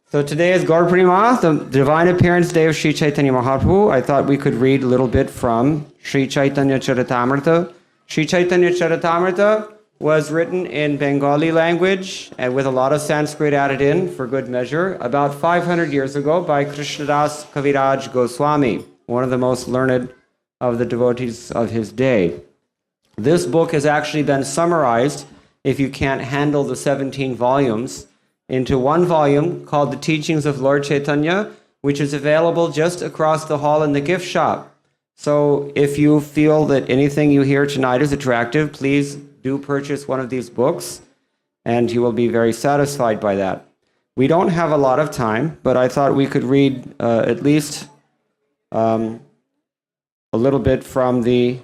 So today is Gaura Purnima, the Divine Appearance Day of Sri Chaitanya Mahaprabhu. I thought we could read a little bit from Sri Chaitanya Charitamrita. Sri Chaitanya Charitamrita was written in Bengali language and with a lot of Sanskrit added in for good measure about 500 years ago by Krishnadas Kaviraj Goswami, one of the most learned of the devotees of his day. This book has actually been summarized, if you can't handle the 17 volumes, into one volume called The Teachings of Lord Chaitanya, which is available just across the hall in the gift shop. So if you feel that anything you hear tonight is attractive, please do purchase one of these books, and you will be very satisfied by that. We don't have a lot of time, but I thought we could read at least a little bit from the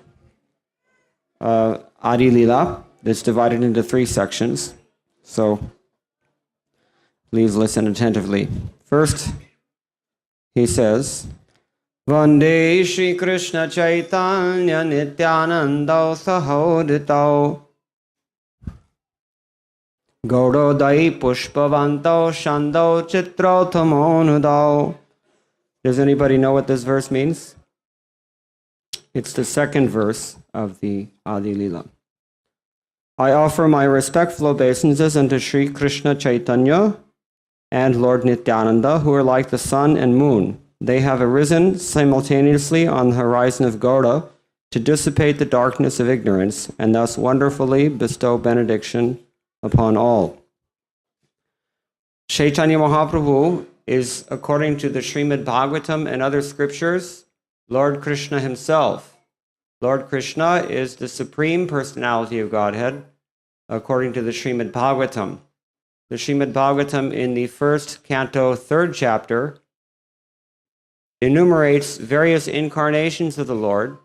Adi Lila that's divided into 3 sections. So please listen attentively. First, he says, Vande Shri Krishna Chaitanya Nityananda Sahodito Gaudodai Pushpavanto Shando Chitrotamonudao. Does anybody know what this verse means? It's the second verse of the Adi Lila. I offer my respectful obeisances unto Sri Krishna Chaitanya and Lord Nityananda, who are like the sun and moon. They have arisen simultaneously on the horizon of Gauda to dissipate the darkness of ignorance and thus wonderfully bestow benediction upon all. Chaitanya Mahaprabhu is, according to the Srimad-Bhagavatam and other scriptures, Lord Krishna himself. Lord Krishna is the Supreme Personality of Godhead, according to the Srimad-Bhagavatam. The Srimad-Bhagavatam in the first canto, 3rd chapter, enumerates various incarnations of the Lord,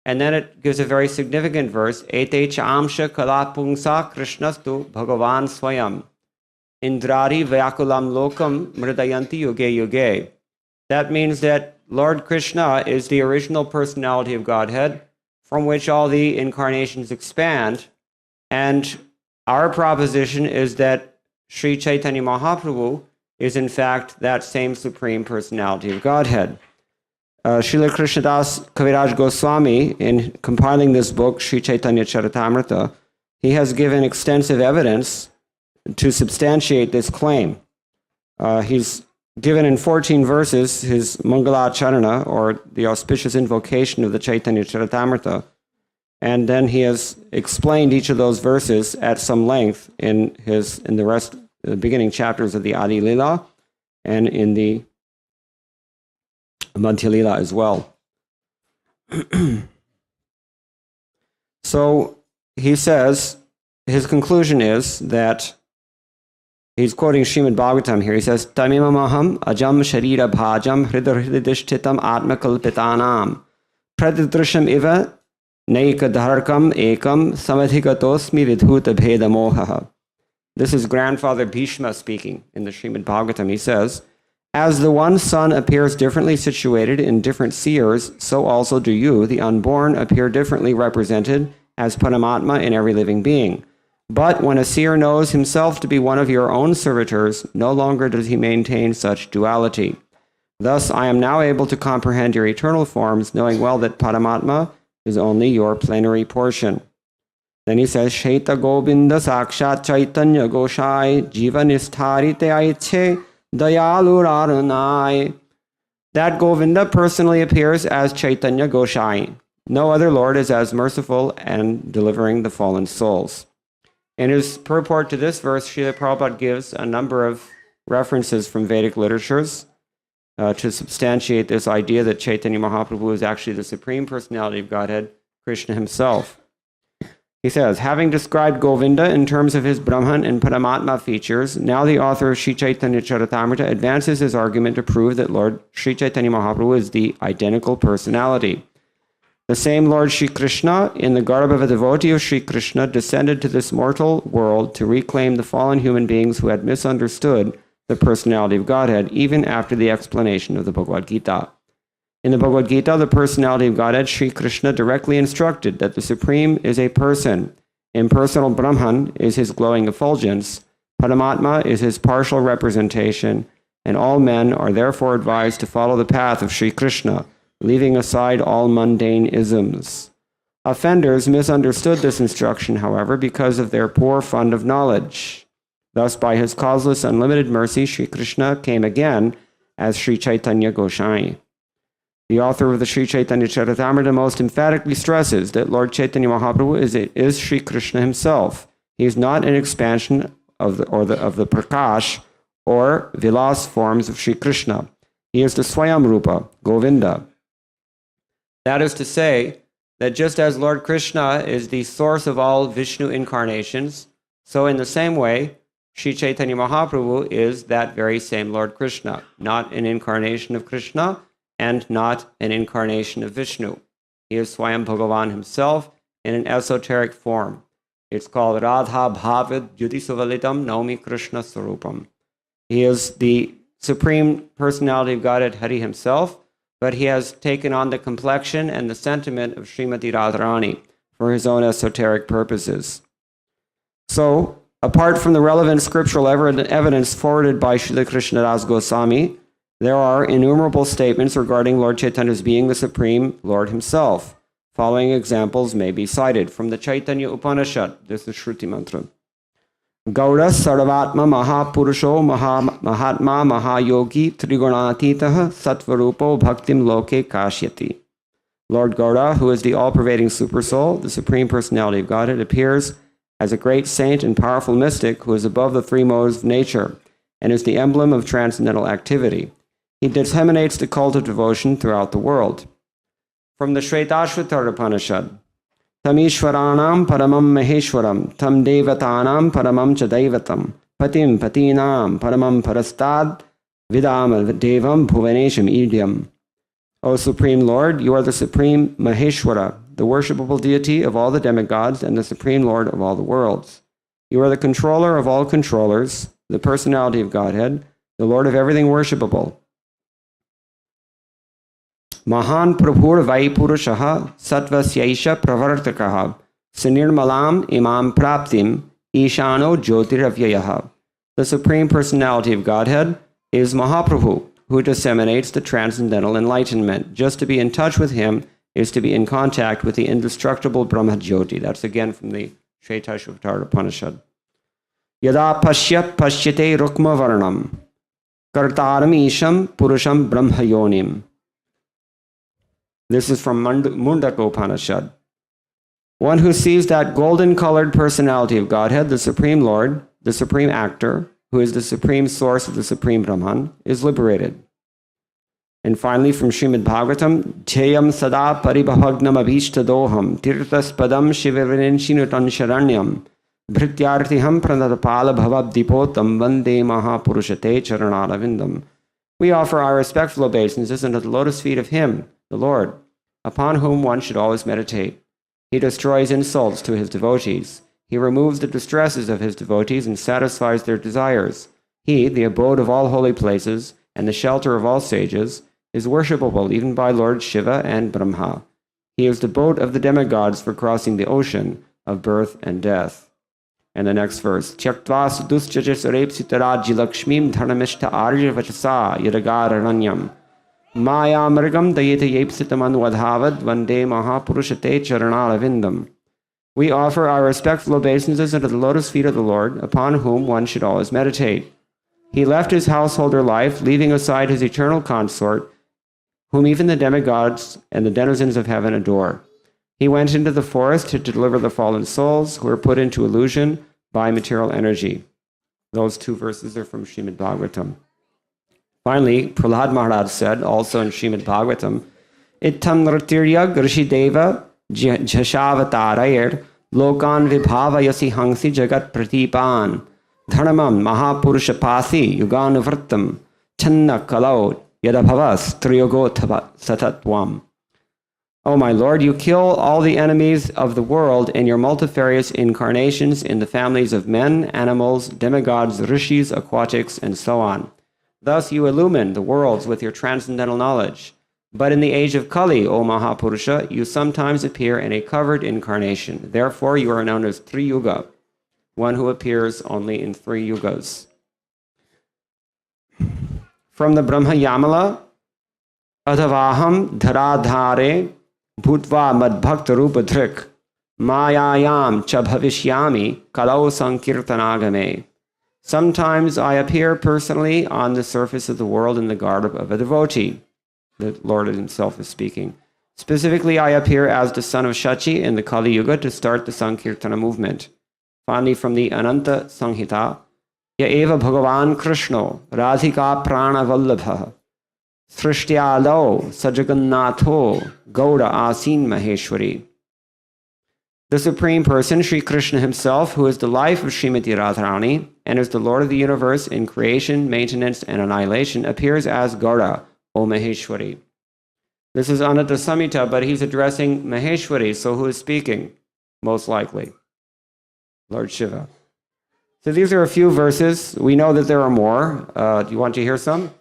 and then it gives a very significant verse, Ete cha amsha kalapungsa krishnastu bhagavan swayam indrari vyakulam lokam mridayanti yuge yuge. That means that Lord Krishna is the original personality of Godhead, from which all the incarnations expand, and our proposition is that Sri Chaitanya Mahaprabhu is in fact that same Supreme Personality of Godhead. Srila Krishnadas Kaviraj Goswami, in compiling this book, Sri Chaitanya Charitamrita, he has given extensive evidence to substantiate this claim. He's given in 14 verses his Mangala Charana, or the auspicious invocation of the Chaitanya Charitamrita, and then he has explained each of those verses at some length in the beginning chapters of the Adi Lila and in the Madhya Lila as well. So he says, his conclusion is that, he's quoting Srimad Bhagavatam here, he says, Tamimamaham ajam sharira bhajam hridhridishtitam atmakalpitanam pradidrisham iva naika dharkam ekam samadhikatosmi vidhuta bhedamohaha. This is Grandfather Bhishma speaking in the Srimad Bhagavatam. He says, as the one sun appears differently situated in different seers, so also do you, the unborn, appear differently represented as Paramatma in every living being. But when a seer knows himself to be one of your own servitors, no longer does he maintain such duality. Thus, I am now able to comprehend your eternal forms, knowing well that Paramatma is only your plenary portion. Then he says, Shaita Govinda Sakshat Chaitanya Goshai Jiva Nistharite Aiche Dayalu Raranai. That Govinda personally appears as Chaitanya Goshai. No other Lord is as merciful and delivering the fallen souls. In his purport to this verse, Srila Prabhupada gives a number of references from Vedic literatures to substantiate this idea that Chaitanya Mahaprabhu is actually the Supreme Personality of Godhead, Krishna himself. He says, having described Govinda in terms of his Brahman and Paramatma features, now the author of Sri Chaitanya Charitamrita advances his argument to prove that Lord Sri Chaitanya Mahaprabhu is the identical personality. The same Lord Sri Krishna, in the garb of a devotee of Sri Krishna, descended to this mortal world to reclaim the fallen human beings who had misunderstood the personality of Godhead, even after the explanation of the Bhagavad-gita. In the Bhagavad-gita, the personality of Godhead, Sri Krishna, directly instructed that the Supreme is a person. Impersonal Brahman is his glowing effulgence. Paramatma is his partial representation. and all men are therefore advised to follow the path of Sri Krishna, leaving aside all mundane isms. Offenders misunderstood this instruction, however, because of their poor fund of knowledge. Thus, by his causeless unlimited mercy, Sri Krishna came again as Sri Chaitanya Goswami. The author of the Sri Chaitanya Charitamrita most emphatically stresses that Lord Chaitanya Mahaprabhu is Sri Krishna himself. He is not an expansion of the Prakash or Vilas forms of Sri Krishna. He is the Swayam Rupa, Govinda. That is to say, that just as Lord Krishna is the source of all Vishnu incarnations, so in the same way, Sri Chaitanya Mahaprabhu is that very same Lord Krishna, not an incarnation of Krishna and not an incarnation of Vishnu. He is Swayam Bhagavan himself in an esoteric form. It's called Radha Bhavid Yudhisavalitam Naumi Krishna Sarupam. He is the Supreme Personality of Godhead Hari himself, but he has taken on the complexion and the sentiment of Srimati Radharani for his own esoteric purposes. So, apart from the relevant scriptural evidence forwarded by Srila Krishna Das Goswami, there are innumerable statements regarding Lord Chaitanya's being the Supreme Lord himself. Following examples may be cited from the Chaitanya Upanishad. This is Shruti Mantra. Gaura Sarvatma Mahapurusho Mahatma Mahayogi Trigunatitaha Sattvarupo Bhaktim Loke Kashyati. Lord Gaura, who is the all-pervading Supersoul, the Supreme Personality of Godhead, appears as a great saint and powerful mystic who is above the three modes of nature and is the emblem of transcendental activity. He disseminates the cult of devotion throughout the world. From the Shvetashvatar Upanishad, Tam Ishwaranam Paramam Maheshwaram, Tam Devatanam Paramam Chadaivatam, Patim Patinam Paramam Parastad, Vidam Devam Bhuvanesham Idyam. O Supreme Lord, you are the Supreme Maheshwara, the worshipable deity of all the demigods and the Supreme Lord of all the worlds. You are the controller of all controllers, the personality of Godhead, the Lord of everything worshipable. Mahan Prabhur Vaipurushaha Satvasyaisha Pravartakaha Sanirmalam Imam Praptim Ishano Jyotiravyayaha. The Supreme Personality of Godhead is Mahaprabhu, who disseminates the transcendental enlightenment. Just to be in touch with him is to be in contact with the indestructible Brahma Jyoti. That's again from the Shvetashvatar Upanishad. Yada Pashyat Pashyate Rukma Varnam Kartaram Isham Purusham Brahmayonim. This is from Mundaka Upanishad. One who sees that golden-colored personality of Godhead, the Supreme Lord, the Supreme Actor, who is the Supreme Source of the Supreme Brahman, is liberated. And finally, from Srimad-Bhagavatam, Jayam Sada Paribhavagnam Abhishtadoham Tirtas Padam Shivarinchinutan Sharanyam Bhrityartiham Pranatapala Bhavabdipotam Vande Mahapurushate Charanaravindam. We offer our respectful obeisances unto the lotus feet of him, the Lord, upon whom one should always meditate. He destroys insults to his devotees. He removes the distresses of his devotees and satisfies their desires. He, the abode of all holy places and the shelter of all sages, is worshipable even by Lord Shiva and Brahma. He is the boat of the demigods for crossing the ocean of birth and death. And the next verse, Tyaktva suduschajasarepsitarajji lakshmim dharnamishta arya vachasa yadagararanyam Maya Mrigam Dayita Yepsitaman Wadhavad Vande Mahapurushate Charanaravindam. We offer our respectful obeisances unto the lotus feet of the Lord, upon whom one should always meditate. He left his householder life, leaving aside his eternal consort, whom even the demigods and the denizens of heaven adore. He went into the forest to deliver the fallen souls who were put into illusion by material energy. Those two verses are from Srimad-Bhagavatam. Finally, Prahlad Maharaj said, also in Srimad-Bhagavatam, Ittam nritirya grishideva jhashavatarair lokan vibhavayasi hangsi jagat pratipan dharmam mahapurushapasi yuganuvrittam channa kalau yadabhavas triyogo satatvam. O my Lord, you kill all the enemies of the world in your multifarious incarnations in the families of men, animals, demigods, rishis, aquatics, and so on. Thus you illumine the worlds with your transcendental knowledge. But in the age of Kali, O Mahapurusha, you sometimes appear in a covered incarnation. Therefore you are known as Tri-yuga, one who appears only in 3 yugas. from the Brahma Yamala, Adhavaham Dharadhare Bhutva Madbhakta Rupa Dhrik Mayayam Cha Bhavishyami Kalau Sankirtanagame. Sometimes I appear personally on the surface of the world in the garb of a devotee. The Lord himself is speaking. Specifically, I appear as the son of Shachi in the Kali Yuga to start the Sankirtana movement. Finally, from the Ananta Sanghita, Ya eva Bhagavan Krishno Radhika Prana Vallabha Srishtyalo Sajagannatho Gaura Asin Maheshwari. The Supreme Person, Sri Krishna himself, who is the life of Srimati Radharani and is the Lord of the universe in creation, maintenance, and annihilation, appears as Gaura, O Maheshwari. This is Ananta Samhita, but he's addressing Maheshwari, so who is speaking? Most likely, Lord Shiva. So these are a few verses. We know that there are more. Do you want to hear some?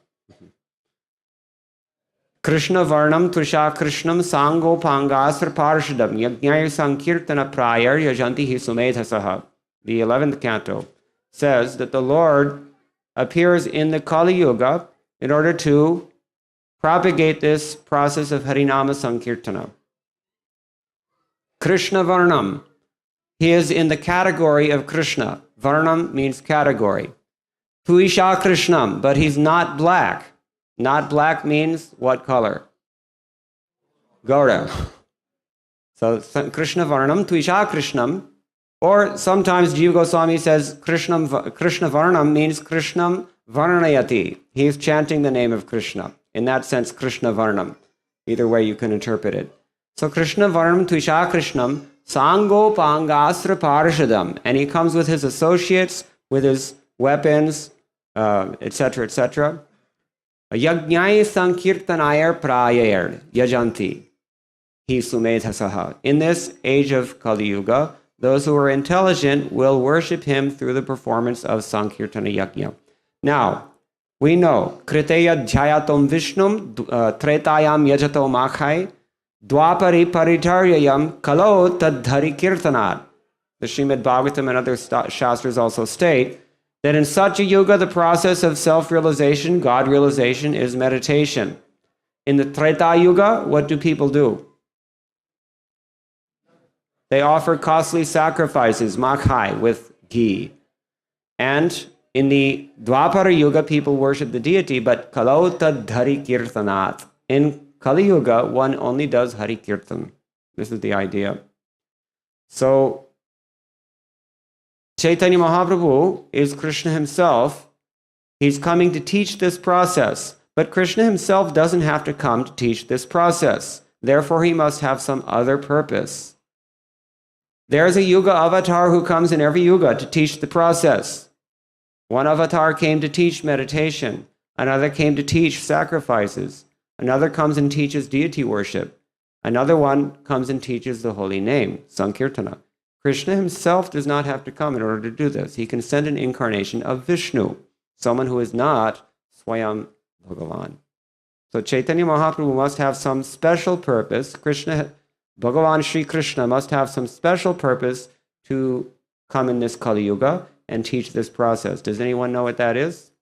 Krishna Varnam Tusha Krishnam Sango Pangasra Parshadam Yajnaya Sankirtana Prayar Yajanti Hisumedhasaha. The 11th canto says that the Lord appears in the Kali Yuga in order to propagate this process of Harinama Sankirtana. Krishna Varnam. He is in the category of Krishna. Varnam means category. Tuisha Krishnam, but he's not black. Not black means what color? Gaura. So Krishna Varnam, Tuisha Krishnam, or sometimes Jiva Goswami says Krishna Varnam means Krishnam Varnayati. He's chanting the name of Krishna. In that sense, Krishna Varnam. Either way you can interpret it. So Krishna Varnam, Tuisha Krishnam, Sango Pangasra Parshadam. And he comes with his associates, with his weapons, etc., etc. Yajnai Sankirtanayar Prayar Yajanti Hi Sumedhasaha. In this age of Kali Yuga, those who are intelligent will worship him through the performance of Sankirtana Yajna. Now, we know Kriteya Dhyayatom Vishnum Tretayam Yajato Makhai Dwapari Paritaryayam Kalo Tadhari Kirtanat. The Srimad-Bhagavatam and other Shastras also state that in such a yuga, the process of self-realization, God-realization, is meditation. In the Treta Yuga, what do people do? They offer costly sacrifices, makhai, with ghee. And in the Dwapara Yuga, people worship the deity, but Kalau Tadhari Kirtanat. In Kali Yuga, one only does Hari Kirtan. This is the idea. So, Chaitanya Mahaprabhu is Krishna himself. He's coming to teach this process. But Krishna himself doesn't have to come to teach this process. Therefore, he must have some other purpose. There's a Yuga avatar who comes in every Yuga to teach the process. One avatar came to teach meditation. Another came to teach sacrifices. Another comes and teaches deity worship. Another one comes and teaches the holy name, Sankirtana. Krishna himself does not have to come in order to do this. He can send an incarnation of Vishnu, someone who is not Swayam Bhagavan. So Chaitanya Mahaprabhu must have some special purpose. Bhagavan Sri Krishna must have some special purpose to come in this Kali Yuga and teach this process. Does anyone know what that is?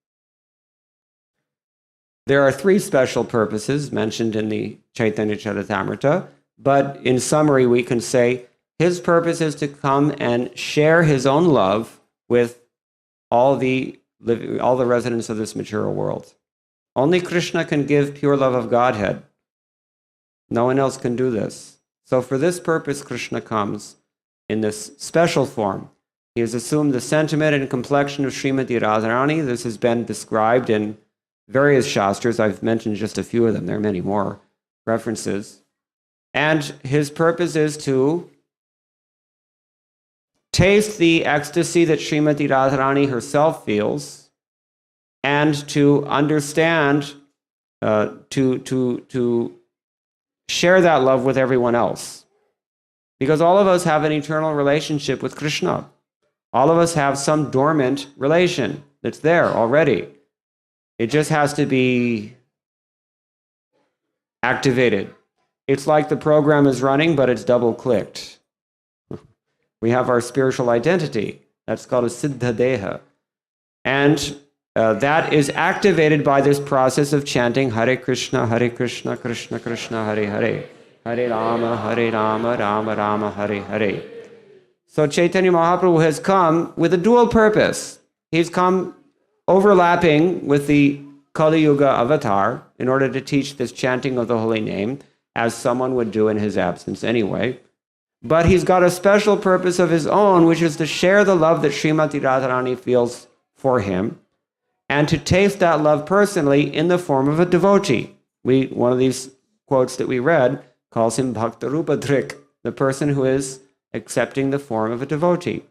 There are three special purposes mentioned in the Chaitanya Charitamrita, but in summary we can say his purpose is to come and share his own love with all the residents of this material world. Only Krishna can give pure love of Godhead. No one else can do this. So for this purpose, Krishna comes in this special form. He has assumed the sentiment and complexion of Srimati Radharani. This has been described in various Shastras. I've mentioned just a few of them. There are many more references. And his purpose is to taste the ecstasy that Srimati Radharani herself feels, and to understand, to share that love with everyone else. Because all of us have an eternal relationship with Krishna. All of us have some dormant relation that's there already. It just has to be activated. It's like the program is running, but it's double-clicked. We have our spiritual identity. That's called a Siddha Deha. And that is activated by this process of chanting Hare Krishna, Krishna Krishna, Hare Hare, Hare Rama, Rama Rama, Hare Hare. So Chaitanya Mahaprabhu has come with a dual purpose. He's come overlapping with the Kali Yuga avatar in order to teach this chanting of the holy name, as someone would do in his absence anyway. But he's got a special purpose of his own, which is to share the love that Srimati Radharani feels for him, and to taste that love personally in the form of a devotee. One of these quotes that we read calls him Bhakta Rupa Dhrik, the person who is accepting the form of a devotee.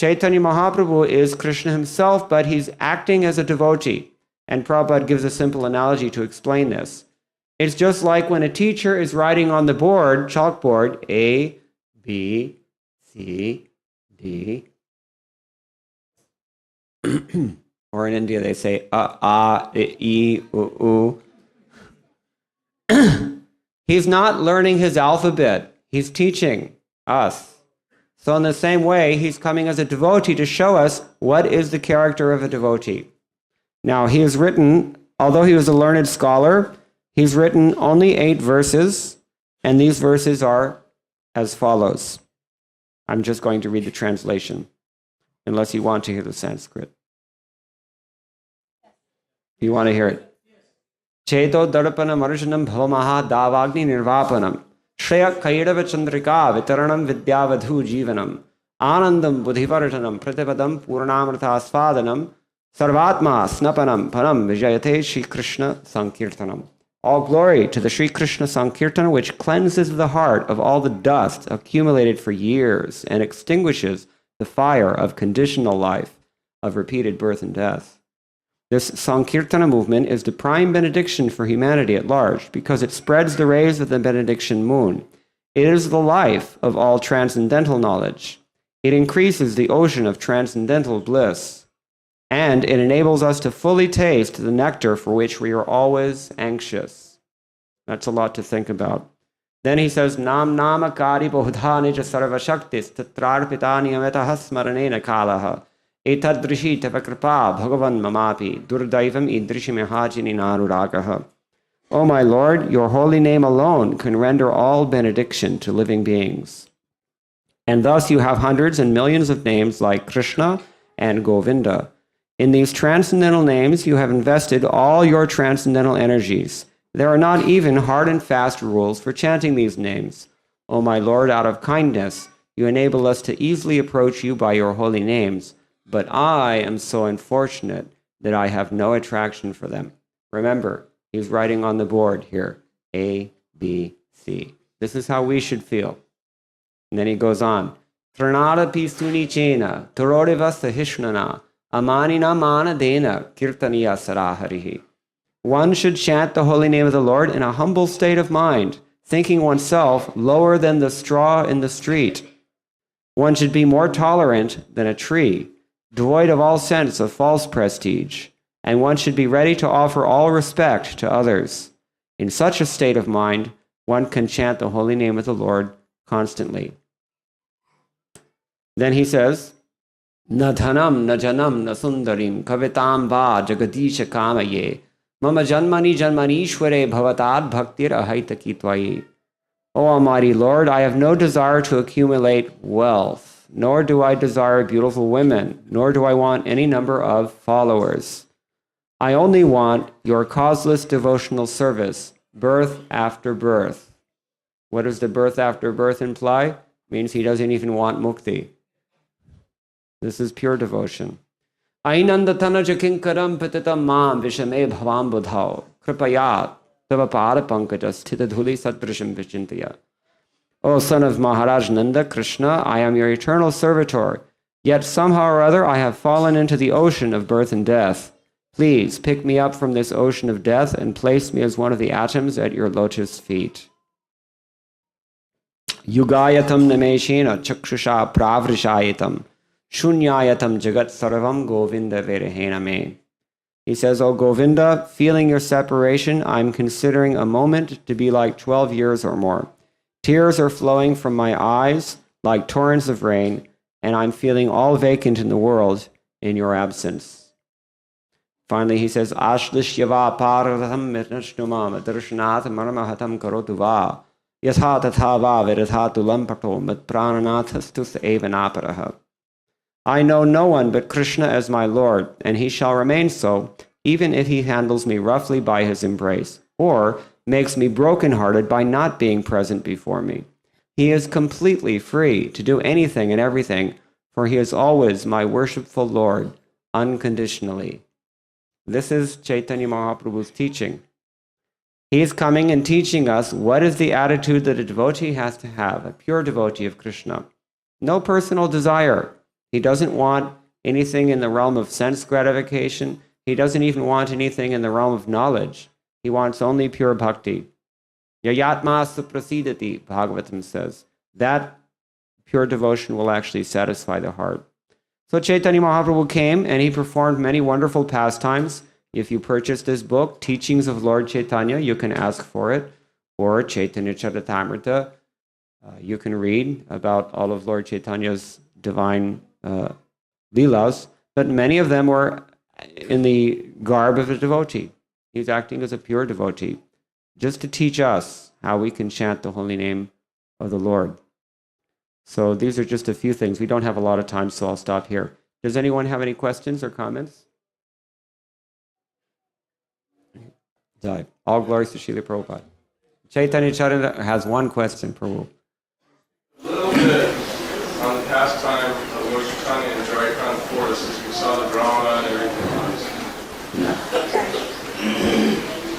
Chaitanya Mahaprabhu is Krishna himself, but he's acting as a devotee. And Prabhupada gives a simple analogy to explain this. It's just like when a teacher is writing on the board, chalkboard, A, B, C, D. Or in India they say A, I, U, U. He's not learning his alphabet. He's teaching us. So in the same way, he's coming as a devotee to show us what is the character of a devotee. Now, he has written, although he was a learned scholar, he's written only 8 verses, and these verses are as follows. I'm just going to read the translation, unless you want to hear the Sanskrit. You want to hear it? Cheto darpana marshanam bhavamaha davagni nirvapanam shreya kaidava chandrika vitaranam vidyavadhu jivanam anandam buddhivartanam pratipadam purnamrta svadanam sarvatma snapanam panam vijayate Shri Krishna Sankirtanam. All glory to the Shri Krishna Sankirtan, which cleanses the heart of all the dust accumulated for years and extinguishes the fire of conditional life, of repeated birth and death. This Sankirtana movement is the prime benediction for humanity at large because it spreads the rays of the benediction moon. It is the life of all transcendental knowledge. It increases the ocean of transcendental bliss. And it enables us to fully taste the nectar for which we are always anxious. That's a lot to think about. Then he says, Nam nama kari bodhani ja sarva shaktis tatrarpitani ametaha smaranena kalaha. Etadrishi tavakripa bhagavan mamapi durdaivam idrishimehajini naruragaha. O my Lord, your holy name alone can render all benediction to living beings. And thus you have hundreds and millions of names like Krishna and Govinda. In these transcendental names, you have invested all your transcendental energies. There are not even hard and fast rules for chanting these names. O my Lord, out of kindness, you enable us to easily approach you by your holy names. But I am so unfortunate that I have no attraction for them. Remember, he's writing on the board here, A, B, C. This is how we should feel. And then he goes on, Tranada pisuni chena, tarodeva sahishnana, amanina mana dena, kirtaniya saraharihi. One should chant the holy name of the Lord in a humble state of mind, thinking oneself lower than the straw in the street. One should be more tolerant than a tree, devoid of all sense of false prestige, and one should be ready to offer all respect to others. In such a state of mind, one can chant the holy name of the Lord constantly. Then he says, Na dhanam, na janam, na sundarim, kavitam va jagadisha kamaye, mama janmani janmanishware bhavatad bhaktir ahaitaki tvayi. O Almighty Lord, I have no desire to accumulate wealth, nor do I desire beautiful women, nor do I want any number of followers. I only want your causeless devotional service, birth after birth. What does the birth after birth imply? It means he doesn't even want mukti. This is pure devotion. Ainandatana jakinkaram patitam mam vishame bhavam budhao kripayat tava pada pankajas titadhuli satrisham vichintaya. O son of Maharaj Nanda, Krishna, I am your eternal servitor, yet somehow or other I have fallen into the ocean of birth and death. Please pick me up from this ocean of death and place me as one of the atoms at your lotus feet. Yugayatam nameshena chakshusha pravrishayatam shunyayatam jagat sarvam govinda verehena me. He says, O Govinda, feeling your separation, I'm considering a moment to be like 12 years or more. Tears are flowing from my eyes like torrents of rain, and I'm feeling all vacant in the world in your absence. Finally, he says, Ashlishyava paratham mirnashnumam darshanat maramahatam karotu va yatha tatha va viratha lampato mat prananathastus evanaparaha. I know no one but Krishna as my Lord, and he shall remain so, even if he handles me roughly by his embrace, or makes me brokenhearted by not being present before me. He is completely free to do anything and everything, for he is always my worshipful Lord, unconditionally. This is Chaitanya Mahaprabhu's teaching. He is coming and teaching us what is the attitude that a devotee has to have, a pure devotee of Krishna. No personal desire. He doesn't want anything in the realm of sense gratification. He doesn't even want anything in the realm of knowledge. He wants only pure bhakti. Yayatma suprasidati, Bhagavatam says. That pure devotion will actually satisfy the heart. So Chaitanya Mahaprabhu came and he performed many wonderful pastimes. If you purchase this book, Teachings of Lord Chaitanya, you can ask for it. Or Chaitanya Charitamrita, you can read about all of Lord Chaitanya's divine leelas. But many of them were in the garb of a devotee. He's acting as a pure devotee, just to teach us how we can chant the holy name of the Lord. So these are just a few things. We don't have a lot of time, so I'll stop here. Does anyone have any questions or comments? All glories to Srila Prabhupada. Chaitanya Charita has one question, Prabhu. A little bit on the pastime of Lord Chaitanya and Jaikan Forest, as we saw the drama and everything else.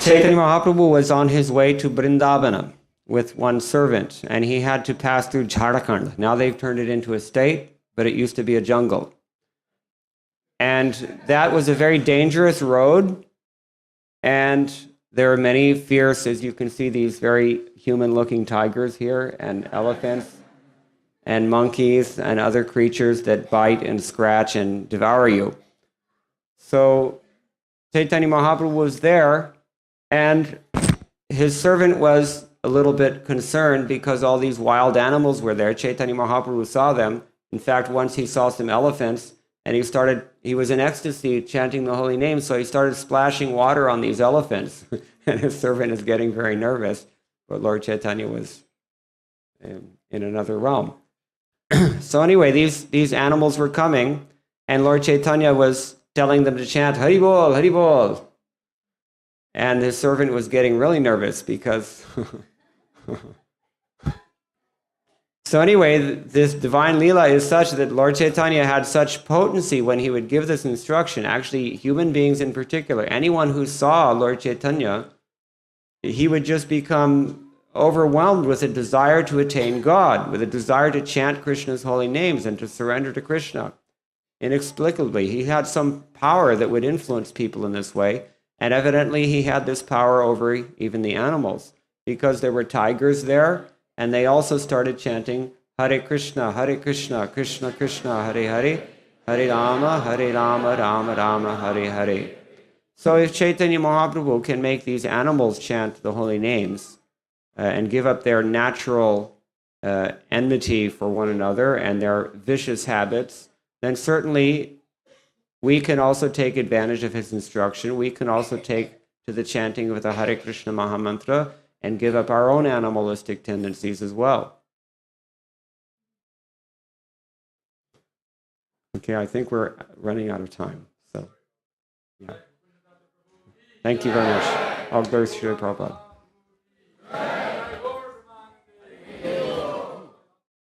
Chaitanya Mahaprabhu was on his way to Vrindavana with one servant, and he had to pass through Jharkhand. Now they've turned it into a state, but it used to be a jungle. And that was a very dangerous road, and there are many fierce, as you can see, these very human-looking tigers here, and elephants, and monkeys, and other creatures that bite and scratch and devour you. So Chaitanya Mahaprabhu was there, and his servant was a little bit concerned because all these wild animals were there. Chaitanya Mahaprabhu saw them. In fact, once he saw some elephants, and he was in ecstasy chanting the holy name, so he started splashing water on these elephants. And his servant is getting very nervous, but Lord Chaitanya was in another realm. So anyway, these animals were coming, and Lord Chaitanya was telling them to chant Hari Bol, Hari Bol. And his servant was getting really nervous because... So anyway, this divine Leela is such that Lord Chaitanya had such potency when he would give this instruction. Actually, human beings in particular, anyone who saw Lord Chaitanya, he would just become overwhelmed with a desire to attain God, with a desire to chant Krishna's holy names and to surrender to Krishna. Inexplicably, he had some power that would influence people in this way, and evidently he had this power over even the animals, because there were tigers there, and they also started chanting Hare Krishna, Krishna Krishna, Hare Hare, Hare Rama, Rama Rama, Hare Hare. So if Chaitanya Mahaprabhu can make these animals chant the holy names and give up their natural enmity for one another and their vicious habits, then certainly we can also take advantage of his instruction. We can also take to the chanting of the Hare Krishna Mahamantra and give up our own animalistic tendencies as well. Okay, I think we're running out of time. So, yeah. Thank you very much. All glories to Srila Prabhupada.